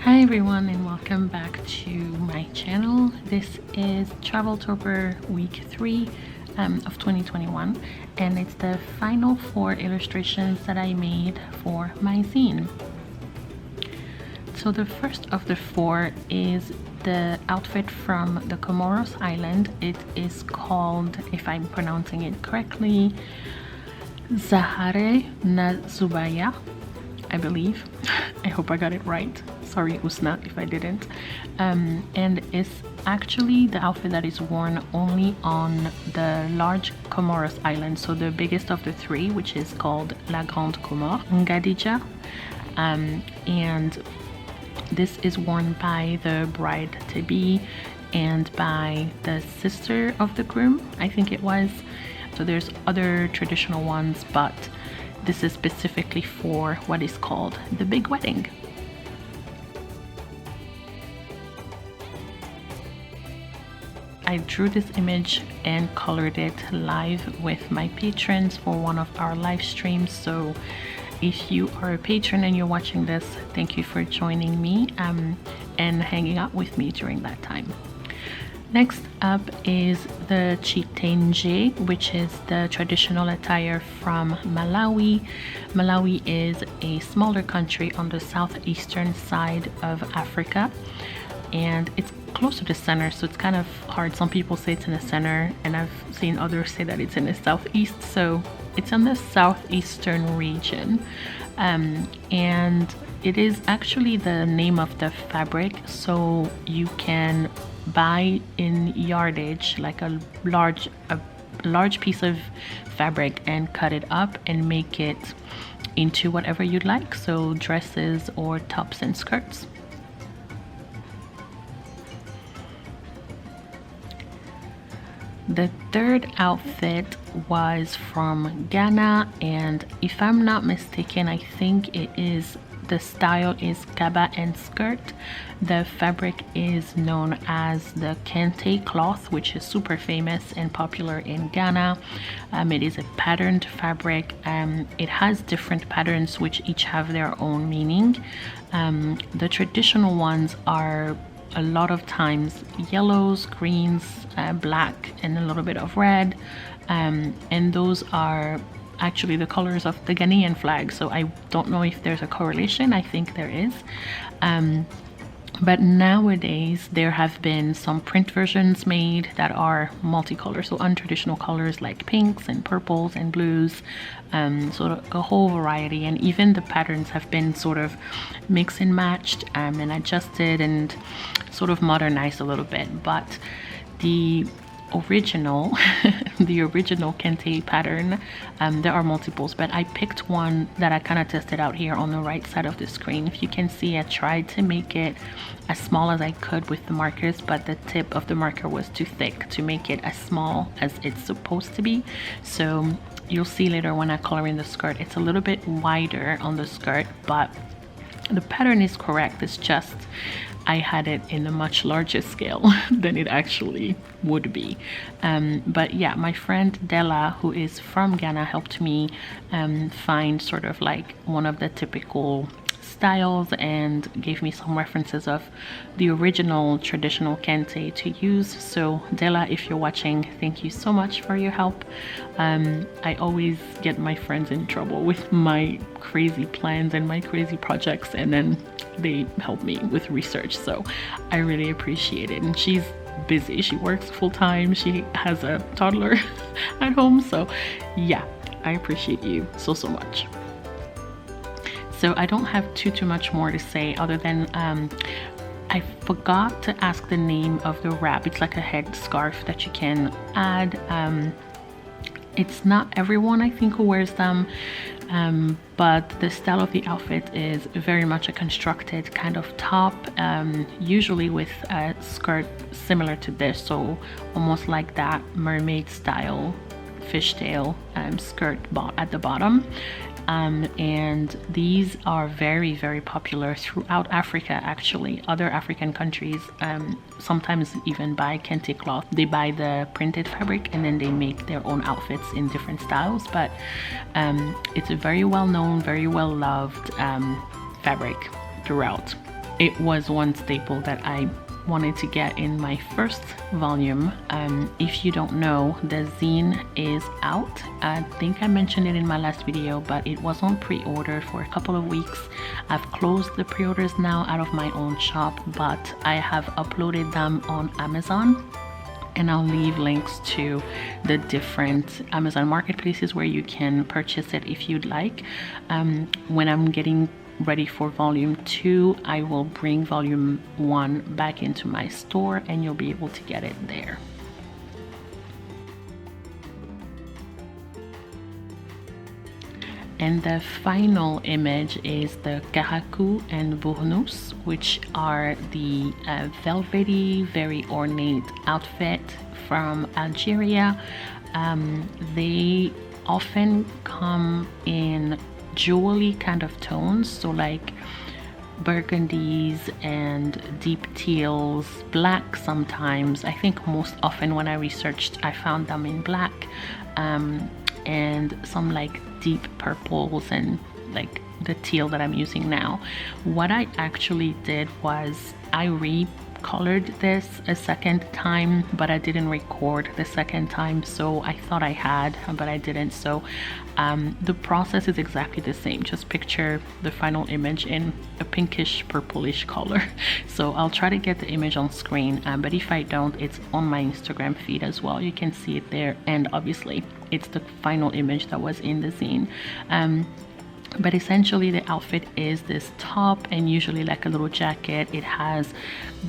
Hi everyone and welcome back to my channel. This is Traveltober week 3 of 2021 and it's the final 4 illustrations that I made for my zine. So the first of the 4 is the outfit from the Comoros Island. It is called, if I'm pronouncing it correctly, Zahare na Zubaya, I believe. I hope I got it right. Sorry Usna if I didn't. And it's actually the outfit that is worn only on the large Comoros Island, so the biggest of the 3, which is called La Grande Comore, Ngadija. And this is worn by the bride-to-be and by the sister of the groom, I think it was. So there's other traditional ones, but this is specifically for what is called the big wedding. I drew this image and colored it live with my patrons for one of our live streams. So if you are a patron and you're watching this, thank you for joining me and hanging out with me during that time. Next up is the Chittenden, which is the traditional attire from Malawi. Malawi is a smaller country on the southeastern side of Africa, and it's close to the center, so it's kind of hard. Some people say it's in the center, and I've seen others say that it's in the southeast, so it's in the southeastern region. And it is actually the name of the fabric, so you can buy in yardage like a large piece of fabric and cut it up and make it into whatever you'd like, so dresses or tops and skirts. The third outfit was from Ghana, and if I'm not mistaken, I think it is, the style is kaba and skirt. The fabric is known as the kente cloth, which is super famous and popular in Ghana. It is a patterned fabric. It has different patterns which each have their own meaning. The traditional ones are a lot of times yellows, greens, black, and a little bit of red, and those are actually the colors of the Ghanaian flag, so I don't know if there's a correlation. I think there is, but nowadays there have been some print versions made that are multicolor, so untraditional colors like pinks and purples and blues, sort of a whole variety. And even the patterns have been sort of mixed and matched and adjusted and sort of modernized a little bit. But the original kente pattern, there are multiples, but I picked one that I kind of tested out here on the right side of the screen. If you can see, I tried to make it as small as I could with the markers, but the tip of the marker was too thick to make it as small as it's supposed to be. So you'll see later when I color in the skirt, it's a little bit wider on the skirt, but the pattern is correct. It's just I had it in a much larger scale than it actually would be. But yeah, my friend Della, who is from Ghana, helped me find sort of like one of the typical styles and gave me some references of the original traditional kente to use. So Della, if you're watching, thank you so much for your help. I always get my friends in trouble with my crazy plans and my crazy projects, and then they help me with research, so I really appreciate it. And she's busy, she works full-time, she has a toddler at home, so yeah, I appreciate you so much. So I don't have too much more to say other than I forgot to ask the name of the wrap. It's like a head scarf that you can add. It's not everyone, I think, who wears them, but the style of the outfit is very much a constructed kind of top, usually with a skirt similar to this, so almost like that mermaid style fishtail skirt at the bottom. And these are very popular throughout Africa, actually. Other African countries sometimes even buy kente cloth. They buy the printed fabric and then they make their own outfits in different styles, but it's a very well known, very well loved fabric throughout it was one staple that I wanted to get in my first volume. If you don't know, the zine is out. I think I mentioned it in my last video, but it was on pre-order for a couple of weeks. I've closed the pre-orders now out of my own shop, but I have uploaded them on Amazon, and I'll leave links to the different Amazon marketplaces where you can purchase it if you'd like. When I'm getting ready for volume 2, I will bring volume 1 back into my store and you'll be able to get it there. And the final image is the Karakou and Bournous, which are the velvety, very ornate outfit from Algeria. They often come in jewelry kind of tones, so like burgundies and deep teals, black sometimes. I think most often when I researched, I found them in black, and some like deep purples and like the teal that I'm using now. What I actually did was I recolored this a second time, but I didn't record the second time, so I thought I had, but I didn't. So the process is exactly the same. Just picture the final image in a pinkish purplish color. So I'll try to get the image on screen, but if I don't, it's on my Instagram feed as well. You can see it there, and obviously it's the final image that was in the zine. But essentially the outfit is this top and usually like a little jacket. It has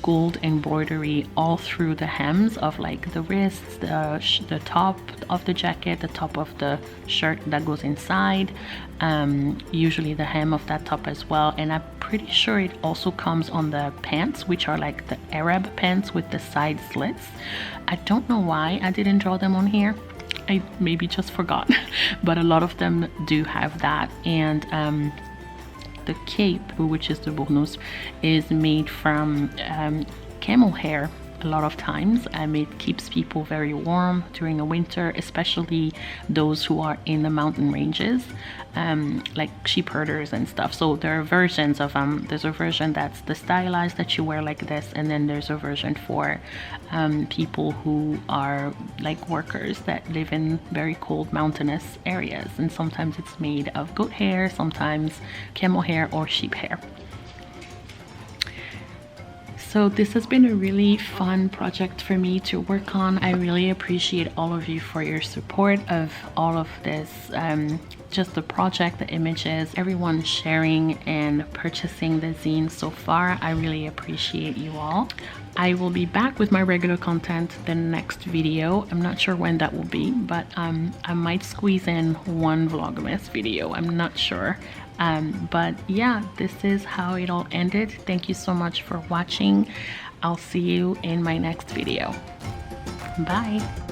gold embroidery all through the hems of like the wrists, the top of the jacket, the top of the shirt that goes inside, usually the hem of that top as well. And I'm pretty sure it also comes on the pants, which are like the Arab pants with the side slits. I don't know why I didn't draw them on here. I maybe just forgot, but a lot of them do have that. And the cape, which is the bournous, is made from camel hair a lot of times. It keeps people very warm during the winter, especially those who are in the mountain ranges, like sheep herders and stuff. So there are versions of there's a version that's the stylized that you wear like this, and then there's a version for people who are like workers that live in very cold mountainous areas, and sometimes it's made of goat hair, sometimes camel hair or sheep hair. So this has been a really fun project for me to work on. I really appreciate all of you for your support of all of this, just the project, the images, everyone sharing and purchasing the zine so far. I really appreciate you all. I will be back with my regular content the next video. I'm not sure when that will be, but I might squeeze in one Vlogmas video. I'm not sure. But yeah, this is how it all ended. Thank you so much for watching. I'll see you in my next video. Bye.